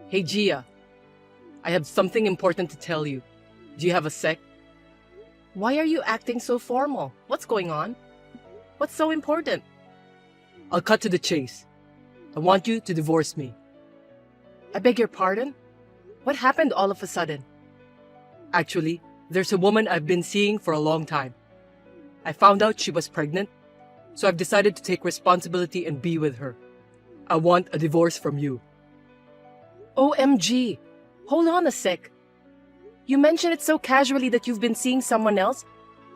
Hey Gia, I have something important to tell you. Do you have a sec? Why are you acting so formal? What's going on? What's so important? I'll cut to the chase. I want you to divorce me. I beg your pardon? What happened all of a sudden? Actually, there's a woman I've been seeing for a long time. I found out she was pregnant, so I've decided to take responsibility and be with her. I want a divorce from you. OMG! Hold on a sec. You mentioned it so casually that you've been seeing someone else.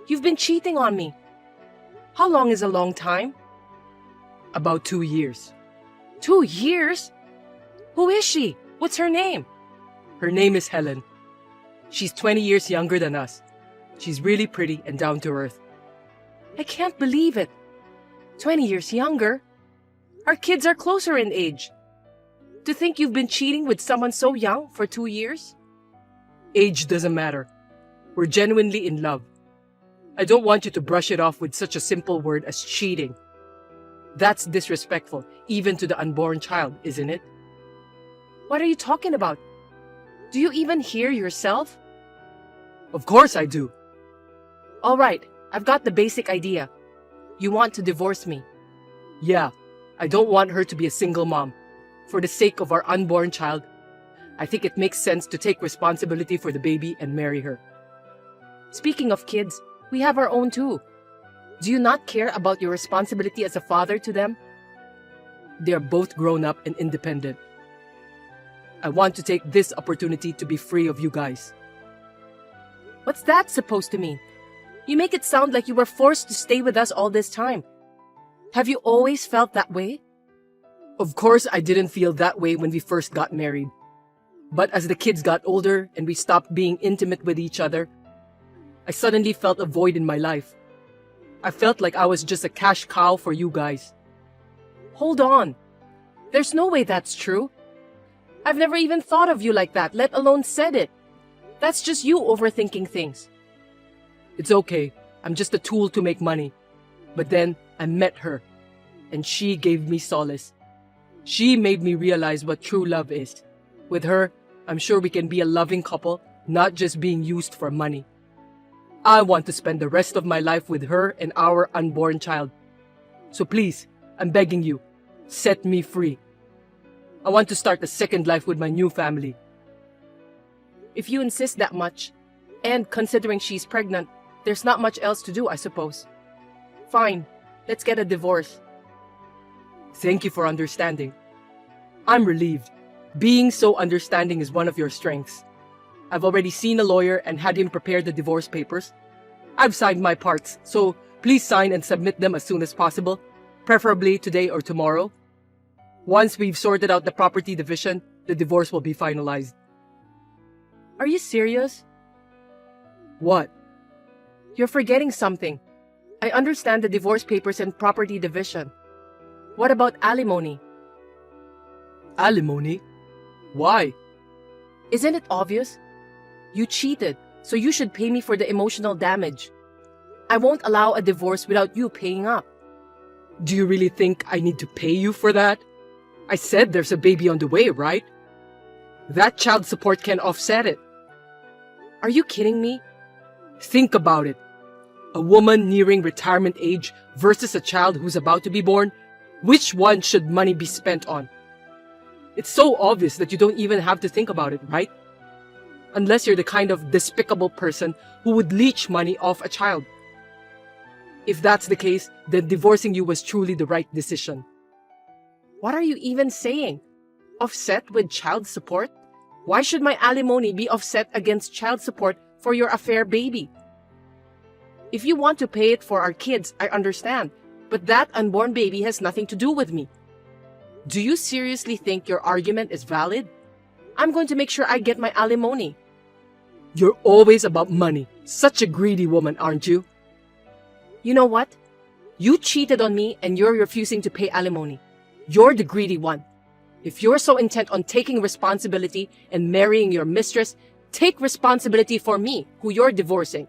You've been cheating on me. How long is a long time? About 2 years. 2 years? Who is she? What's her name? Her name is Helen. She's 20 years younger than us. She's really pretty and down to earth. I can't believe it. 20 years younger? Our kids are closer in age. To think you've been cheating with someone so young for 2 years? Age doesn't matter. We're genuinely in love. I don't want you to brush it off with such a simple word as cheating. That's disrespectful, even to the unborn child, isn't it? What are you talking about? Do you even hear yourself? Of course I do. All right, I've got the basic idea. You want to divorce me. Yeah, I don't want her to be a single mom. For the sake of our unborn child, I think it makes sense to take responsibility for the baby and marry her. Speaking of kids, we have our own too. Do you not care about your responsibility as a father to them? They are both grown up and independent. I want to take this opportunity to be free of you guys. What's that supposed to mean? You make it sound like you were forced to stay with us all this time. Have you always felt that way? Of course I didn't feel that way when we first got married. But as the kids got older and we stopped being intimate with each other, I suddenly felt a void in my life. I felt like I was just a cash cow for you guys. Hold on. There's no way that's true. I've never even thought of you like that, let alone said it. That's just you overthinking things. It's okay. I'm just a tool to make money. But then I met her, and she gave me solace. She made me realize what true love is. With her, I'm sure we can be a loving couple, not just being used for money. I want to spend the rest of my life with her and our unborn child. So please, I'm begging you, set me free. I want to start a second life with my new family. If you insist that much, and considering she's pregnant, there's not much else to do, I suppose. Fine, let's get a divorce. Thank you for understanding. I'm relieved. Being so understanding is one of your strengths. I've already seen a lawyer and had him prepare the divorce papers. I've signed my parts, so please sign and submit them as soon as possible, preferably today or tomorrow. Once we've sorted out the property division, the divorce will be finalized. Are you serious? What? You're forgetting something. I understand the divorce papers and property division. What about alimony? Alimony? Why? Isn't it obvious? You cheated, so you should pay me for the emotional damage. I won't allow a divorce without you paying up. Do you really think I need to pay you for that? I said there's a baby on the way, right? That child support can offset it. Are you kidding me? Think about it. A woman nearing retirement age versus a child who's about to be born. Which one should money be spent on? It's so obvious that you don't even have to think about it, right? Unless you're the kind of despicable person who would leech money off a child. If that's the case, then divorcing you was truly the right decision. What are you even saying? Offset with child support? Why should my alimony be offset against child support for your affair baby? If you want to pay it for our kids, I understand. But that unborn baby has nothing to do with me. Do you seriously think your argument is valid? I'm going to make sure I get my alimony. You're always about money. Such a greedy woman, aren't you? You know what? You cheated on me and you're refusing to pay alimony. You're the greedy one. If you're so intent on taking responsibility and marrying your mistress, take responsibility for me, who you're divorcing.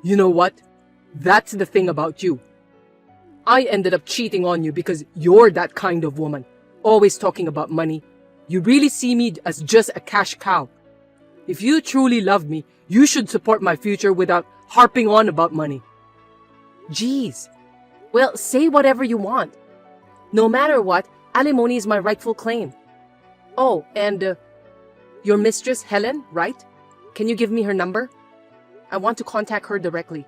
You know what? That's the thing about you. I ended up cheating on you because you're that kind of woman, always talking about money. You really see me as just a cash cow. If you truly love me, you should support my future without harping on about money. Geez. Well, say whatever you want. No matter what, alimony is my rightful claim. Oh, and your mistress, Helen, right? Can you give me her number? I want to contact her directly.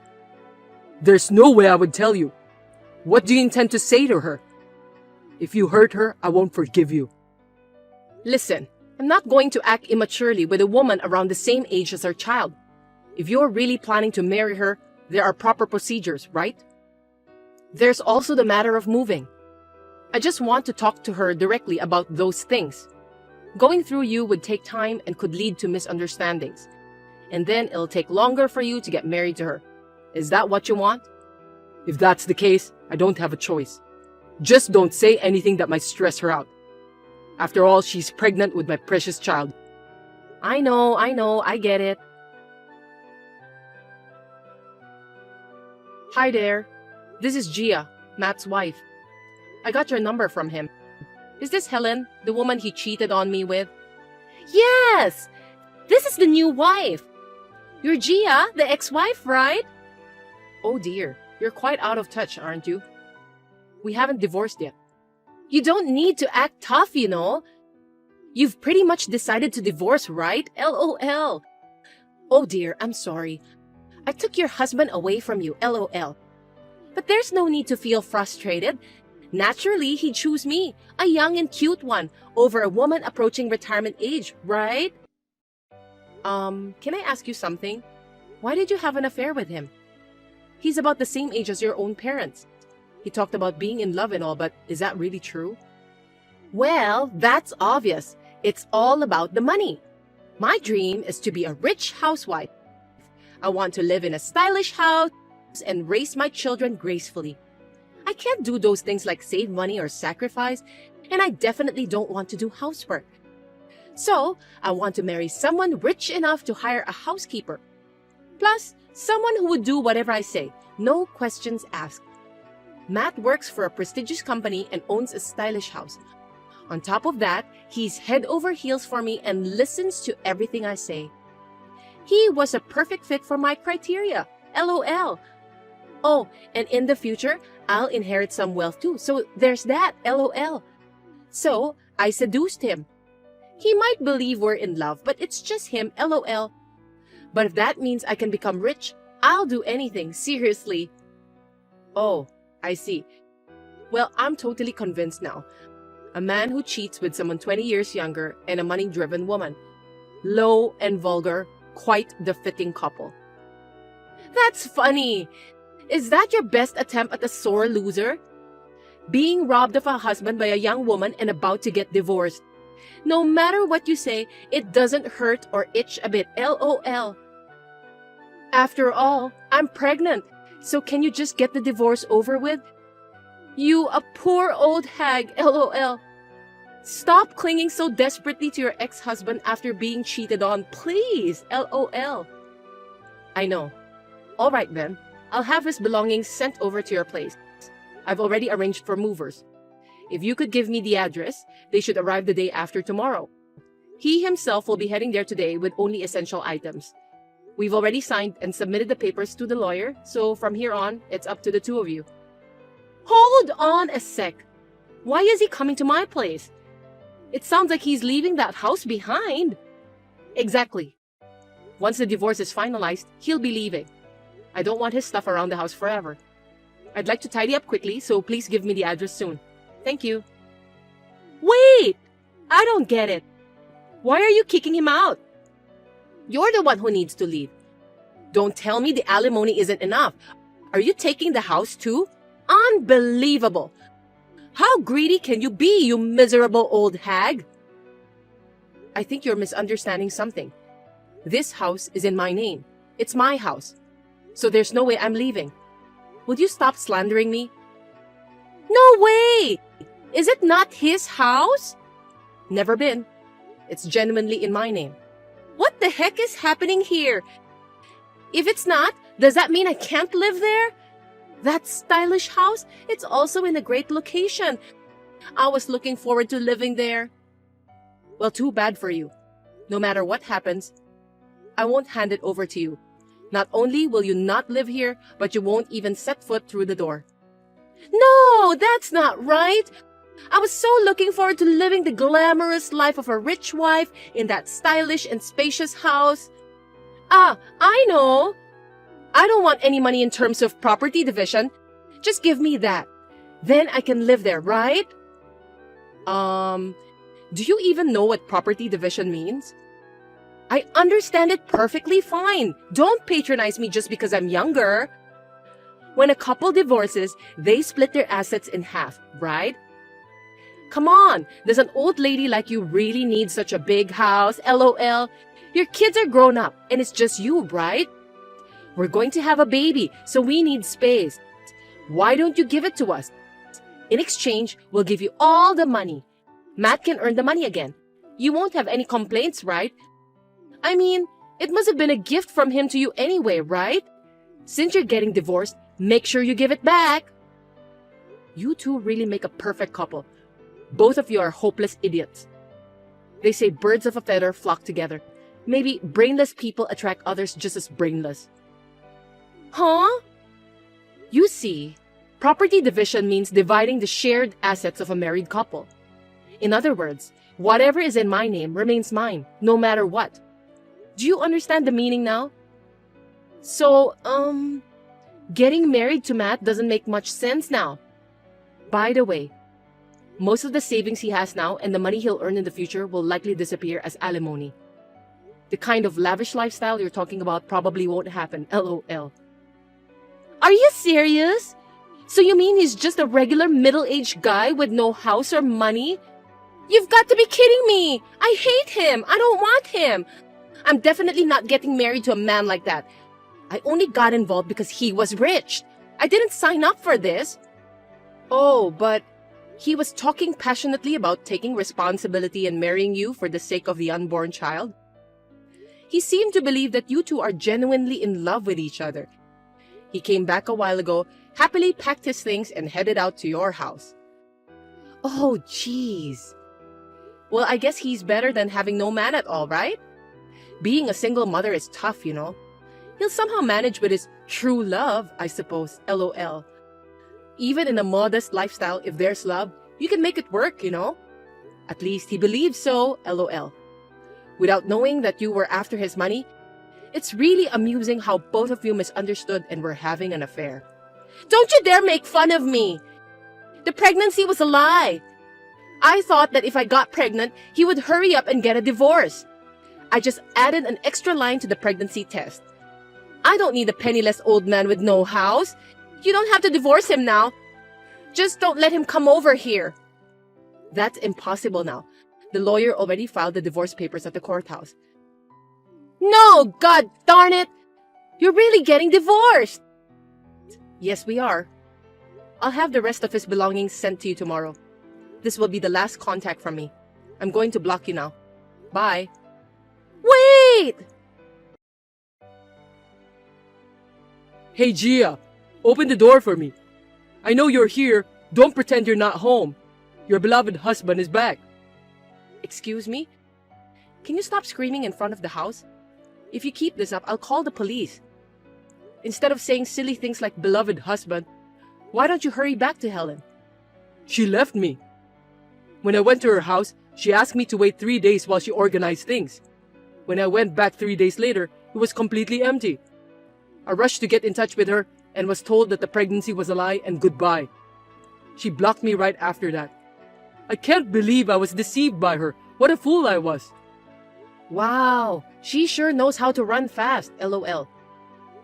There's no way I would tell you. What do you intend to say to her? If you hurt her, I won't forgive you. Listen, I'm not going to act immaturely with a woman around the same age as our child. If you're really planning to marry her, there are proper procedures, right? There's also the matter of moving. I just want to talk to her directly about those things. Going through you would take time and could lead to misunderstandings. And then it'll take longer for you to get married to her. Is that what you want? If that's the case, I don't have a choice. Just don't say anything that might stress her out. After all, she's pregnant with my precious child. I know, I get it. Hi there. This is Gia, Matt's wife. I got your number from him. Is this Helen, the woman he cheated on me with? Yes! This is the new wife. You're Gia, the ex-wife, right? Oh dear, you're quite out of touch, aren't you? We haven't divorced yet. You don't need to act tough, you know. You've pretty much decided to divorce, right? LOL. Oh dear, I'm sorry. I took your husband away from you, LOL. But there's no need to feel frustrated. Naturally, he'd choose me, a young and cute one, over a woman approaching retirement age, right? Can I ask you something? Why did you have an affair with him? He's about the same age as your own parents. He talked about being in love and all, but is that really true? Well, that's obvious. It's all about the money. My dream is to be a rich housewife. I want to live in a stylish house and raise my children gracefully. I can't do those things like save money or sacrifice, and I definitely don't want to do housework. So, I want to marry someone rich enough to hire a housekeeper. Plus, someone who would do whatever I say, no questions asked. Matt works for a prestigious company and owns a stylish house. On top of that, he's head over heels for me and listens to everything I say. He was a perfect fit for my criteria. LOL. Oh, and in the future, I'll inherit some wealth too. So there's that. LOL. So I seduced him. He might believe we're in love, but it's just him. LOL. But if that means I can become rich, I'll do anything. Seriously. Oh, I see. Well, I'm totally convinced now. A man who cheats with someone 20 years younger and a money-driven woman. Low and vulgar, quite the fitting couple. That's funny. Is that your best attempt at a sore loser? Being robbed of a husband by a young woman and about to get divorced. No matter what you say, it doesn't hurt or itch a bit. LOL. After all, I'm pregnant. So can you just get the divorce over with? You a poor old hag. LOL. Stop clinging so desperately to your ex-husband after being cheated on, please. LOL. I know. All right then. I'll have his belongings sent over to your place. I've already arranged for movers. If you could give me the address, they should arrive the day after tomorrow. He himself will be heading there today with only essential items. We've already signed and submitted the papers to the lawyer, so from here on, it's up to the two of you. Hold on a sec. Why is he coming to my place? It sounds like he's leaving that house behind. Exactly. Once the divorce is finalized, he'll be leaving. I don't want his stuff around the house forever. I'd like to tidy up quickly, so please give me the address soon. Thank you. Wait! I don't get it. Why are you kicking him out? You're the one who needs to leave. Don't tell me the alimony isn't enough. Are you taking the house too? Unbelievable. How greedy can you be, you miserable old hag? I think you're misunderstanding something. This house is in my name. It's my house. So there's no way I'm leaving. Would you stop slandering me? No way! Is it not his house? Never been. It's genuinely in my name. What the heck is happening here? If it's not, does that mean I can't live there? That stylish house, it's also in a great location. I was looking forward to living there. Well, too bad for you. No matter what happens, I won't hand it over to you. Not only will you not live here, but you won't even set foot through the door. No, that's not right. I was so looking forward to living the glamorous life of a rich wife in that stylish and spacious house. Ah, I know. I don't want any money in terms of property division. Just give me that. Then I can live there, right? Do you even know what property division means? I understand it perfectly fine. Don't patronize me just because I'm younger. When a couple divorces, they split their assets in half, right? Come on, does an old lady like you really need such a big house? LOL. Your kids are grown up and it's just you, right? We're going to have a baby, so we need space. Why don't you give it to us? In exchange, we'll give you all the money. Matt can earn the money again. You won't have any complaints, right? I mean, it must have been a gift from him to you anyway, right? Since you're getting divorced, make sure you give it back. You two really make a perfect couple. Both of you are hopeless idiots. They say birds of a feather flock together. Maybe brainless people attract others just as brainless. Huh? You see, property division means dividing the shared assets of a married couple. In other words, whatever is in my name remains mine, no matter what. Do you understand the meaning now? So, getting married to Matt doesn't make much sense now. By the way, most of the savings he has now and the money he'll earn in the future will likely disappear as alimony. The kind of lavish lifestyle you're talking about probably won't happen, LOL. Are you serious? So you mean he's just a regular middle-aged guy with no house or money? You've got to be kidding me! I hate him! I don't want him! I'm definitely not getting married to a man like that. I only got involved because he was rich. I didn't sign up for this. Oh, but he was talking passionately about taking responsibility and marrying you for the sake of the unborn child. He seemed to believe that you two are genuinely in love with each other. He came back a while ago, happily packed his things and headed out to your house. Oh, jeez. Well, I guess he's better than having no man at all, right? Being a single mother is tough, you know. He'll somehow manage with his true love, I suppose, LOL. Even in a modest lifestyle, if there's love, you can make it work, you know. At least he believes so, LOL. Without knowing that you were after his money, it's really amusing how both of you misunderstood and were having an affair. Don't you dare make fun of me! The pregnancy was a lie. I thought that if I got pregnant, he would hurry up and get a divorce. I just added an extra line to the pregnancy test. I don't need a penniless old man with no house. You don't have to divorce him now. Just don't let him come over here. That's impossible now. The lawyer already filed the divorce papers at the courthouse. No, God darn it! You're really getting divorced! Yes, we are. I'll have the rest of his belongings sent to you tomorrow. This will be the last contact from me. I'm going to block you now. Bye. Wait! Hey, Gia, open the door for me. I know you're here. Don't pretend you're not home. Your beloved husband is back. Excuse me? Can you stop screaming in front of the house? If you keep this up, I'll call the police. Instead of saying silly things like beloved husband, why don't you hurry back to Helen? She left me. When I went to her house, she asked me to wait 3 days while she organized things. When I went back 3 days later, it was completely empty. I rushed to get in touch with her and was told that the pregnancy was a lie and goodbye. She blocked me right after that. I can't believe I was deceived by her. What a fool I was. Wow, she sure knows how to run fast, LOL.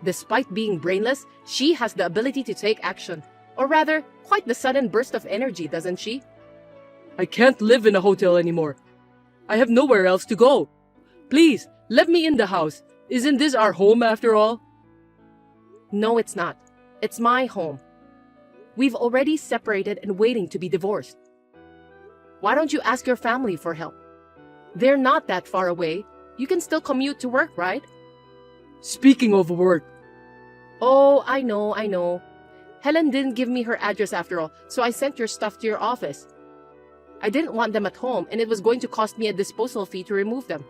Despite being brainless, she has the ability to take action. Or rather, quite the sudden burst of energy, doesn't she? I can't live in a hotel anymore. I have nowhere else to go. Please, let me in the house. Isn't this our home after all? No, it's not. It's my home. We've already separated and waiting to be divorced. Why don't you ask your family for help? They're not that far away. You can still commute to work, right? Speaking of work. Oh, I know. Helen didn't give me her address after all, so I sent your stuff to your office. I didn't want them at home, and it was going to cost me a disposal fee to remove them.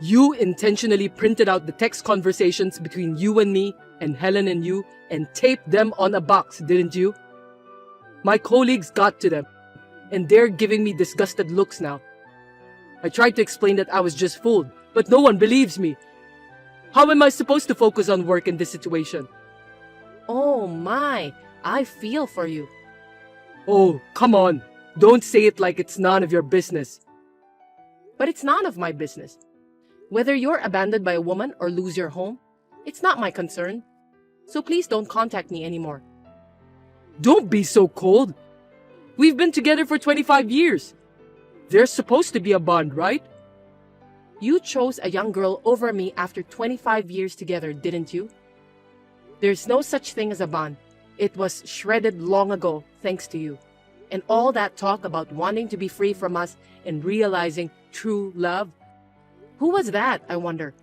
You intentionally printed out the text conversations between you and me and Helen and you and taped them on a box, didn't you? My colleagues got to them, and they're giving me disgusted looks now. I tried to explain that I was just fooled, but no one believes me. How am I supposed to focus on work in this situation? Oh my, I feel for you. Oh, come on. Don't say it like it's none of your business. But it's none of my business. Whether you're abandoned by a woman or lose your home, it's not my concern. So please don't contact me anymore. Don't be so cold. We've been together for 25 years. There's supposed to be a bond, right? You chose a young girl over me after 25 years together, didn't you? There's no such thing as a bond. It was shredded long ago, thanks to you. And all that talk about wanting to be free from us and realizing true love. Who was that, I wonder?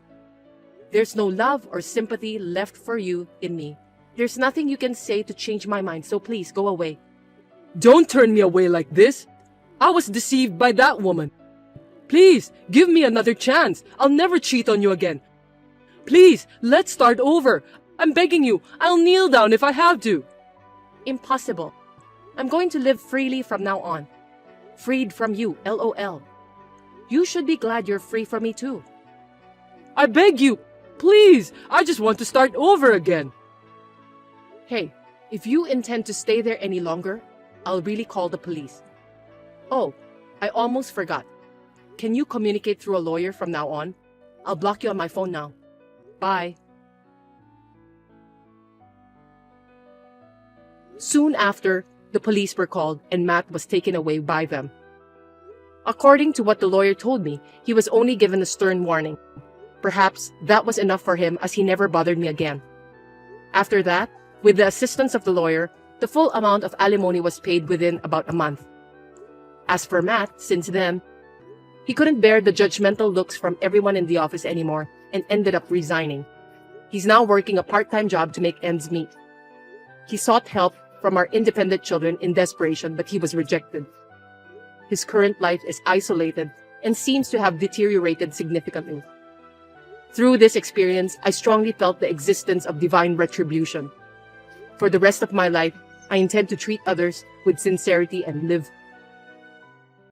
There's no love or sympathy left for you in me. There's nothing you can say to change my mind, so please go away. Don't turn me away like this. I was deceived by that woman. Please, give me another chance. I'll never cheat on you again. Please, let's start over. I'm begging you. I'll kneel down if I have to. Impossible. I'm going to live freely from now on. Freed from you, LOL. You should be glad you're free from me too. I beg you. Please, I just want to start over again. Hey, if you intend to stay there any longer, I'll really call the police. Oh, I almost forgot. Can you communicate through a lawyer from now on? I'll block you on my phone now. Bye. Soon after, the police were called and Matt was taken away by them. According to what the lawyer told me, he was only given a stern warning. Perhaps that was enough for him as he never bothered me again. After that, with the assistance of the lawyer, the full amount of alimony was paid within about a month. As for Matt, since then, he couldn't bear the judgmental looks from everyone in the office anymore and ended up resigning. He's now working a part-time job to make ends meet. He sought help from our independent children in desperation, but he was rejected. His current life is isolated and seems to have deteriorated significantly. Through this experience, I strongly felt the existence of divine retribution. For the rest of my life, I intend to treat others with sincerity and live